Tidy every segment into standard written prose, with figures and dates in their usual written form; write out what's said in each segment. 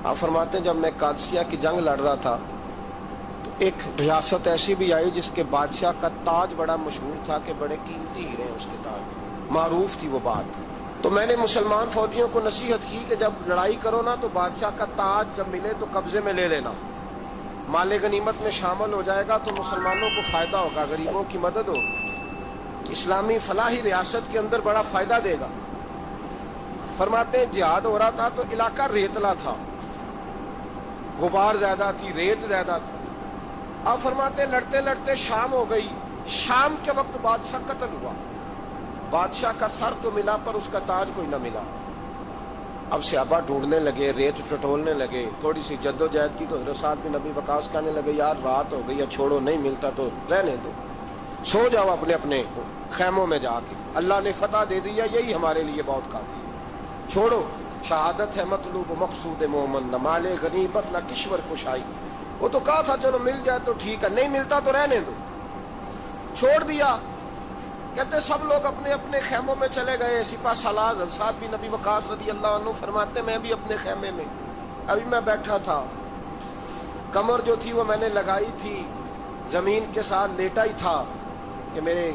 آپ فرماتے ہیں جب میں قادسیہ کی جنگ لڑ رہا تھا تو ایک ریاست ایسی بھی آئی جس کے بادشاہ کا تاج بڑا مشہور تھا کہ بڑے قیمتی ہیرے ہیں اس کے تاج، معروف تھی وہ بات۔ تو میں نے مسلمان فوجیوں کو نصیحت کی کہ جب لڑائی کرو نا تو بادشاہ کا تاج جب ملے تو قبضے میں لے لینا، مال غنیمت میں شامل ہو جائے گا تو مسلمانوں کو فائدہ ہوگا، غریبوں کی مدد ہوگی، اسلامی فلاحی ریاست کے اندر بڑا فائدہ دے گا۔ فرماتے ہیں جہاد ہو رہا تھا تو علاقہ ریتلا تھا، غبار زیادہ تھی، ریت زیادہ تھی۔ آپ فرماتے ہیں لڑتے لڑتے شام ہو گئی، شام کے وقت بادشاہ قتل ہوا، بادشاہ کا سر تو ملا پر اس کا تاج کوئی نہ ملا۔ اب صحابہ ڈھونڈنے لگے، ریت ٹٹولنے لگے، تھوڑی سی جدوجہد کی تو حضرت سعد بن ابی وقاص کہنے لگے یار رات ہو گئی ہے، چھوڑو نہیں ملتا تو رہنے دو، سو جاؤ اپنے اپنے خیموں میں جا کے، اللہ نے فتح دے دیا، یہی ہمارے لیے بہت کافی ہے، چھوڑو، شہادت ہے مطلوب مقصود مومن، نہ مال غنیمت نہ کشور کشائی۔ وہ تو کہا تھا چلو مل جائے تو ٹھیک ہے، نہیں ملتا تو رہنے دو، چھوڑ دیا۔ کہتے سب لوگ اپنے اپنے خیموں میں چلے گئے، سپاہ سالار سعد بن ابی وقاص رضی اللہ عنہ فرماتے میں بھی اپنے خیمے میں، ابھی میں بیٹھا تھا، کمر جو تھی وہ میں نے لگائی تھی، زمین کے ساتھ لیٹا ہی تھا کہ میرے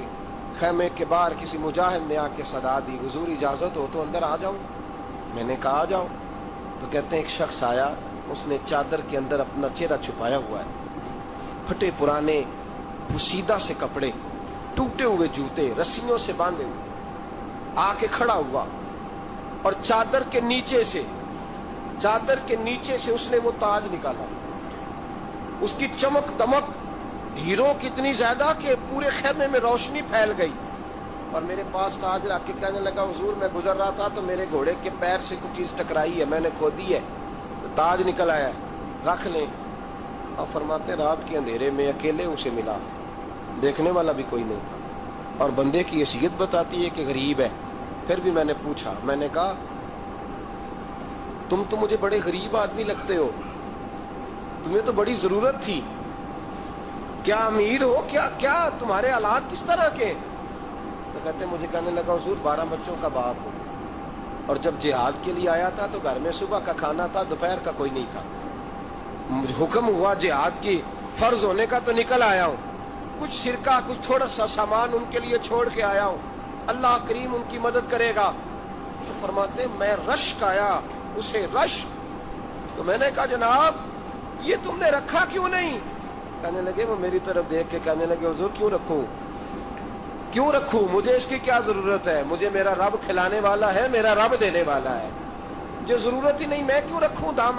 خیمے کے باہر کسی مجاہد نے آ کے صدا دی، حضور اجازت ہو تو اندر آ جاؤں؟ میں نے کہا آ جاؤ۔ تو کہتے ہیں ایک شخص آیا، اس نے چادر کے اندر اپنا چہرہ چھپایا ہوا ہے، پھٹے پرانے پوسیدہ سے کپڑے، ٹوٹے ہوئے جوتے، رسیوں سے باندھے ہوئے، آ کے کھڑا ہوا اور چادر کے نیچے سے اس نے وہ تاج نکالا، اس کی چمک دمک ہیروں کی اتنی زیادہ کہ پورے خیمے میں روشنی پھیل گئی، اور میرے پاس تاج رکھ کے کہنے لگا حضور میں گزر رہا تھا تو میرے گھوڑے کے پیر سے کچھ چیز ٹکرائی ہے، میں نے کھودی ہے تو تاج نکل آیا ہے، رکھ لیں۔ اور فرماتے رات کے اندھیرے میں اکیلے اسے ملا، دیکھنے والا بھی کوئی نہیں تھا، اور بندے کی حیثیت بتاتی ہے کہ غریب ہے۔ پھر بھی میں نے پوچھا، میں نے کہا تم تو مجھے بڑے غریب آدمی لگتے ہو، تمہیں تو بڑی ضرورت تھی، کیا امیر ہو، کیا تمہارے حالات کس طرح کے؟ تو کہتے مجھے کہنے لگا حضور 12 بچوں کا باپ ہو، اور جب جہاد کے لیے آیا تھا تو گھر میں صبح کا کھانا تھا، دوپہر کا کوئی نہیں تھا، حکم ہوا جہاد کی فرض ہونے کا تو نکل آیا ہوں، کچھ سرکہ کچھ تھوڑا سا سامان ان کے لیے چھوڑ کے آیا ہوں، اللہ کریم ان کی مدد کرے گا۔ تو فرماتے میں رشک آیا اسے رشک، تو میں نے کہا جناب یہ تم نے رکھا کیوں نہیں؟ کہنے لگے وہ میری طرف دیکھ کے کہنے لگے حضور کیوں رکھوں، مجھے اس کی کیا ضرورت ہے، مجھے میرا رب کھلانے والا ہے، میرا رب دینے والا ہے، مجھے ضرورت ہی نہیں، میں کیوں رکھوں دام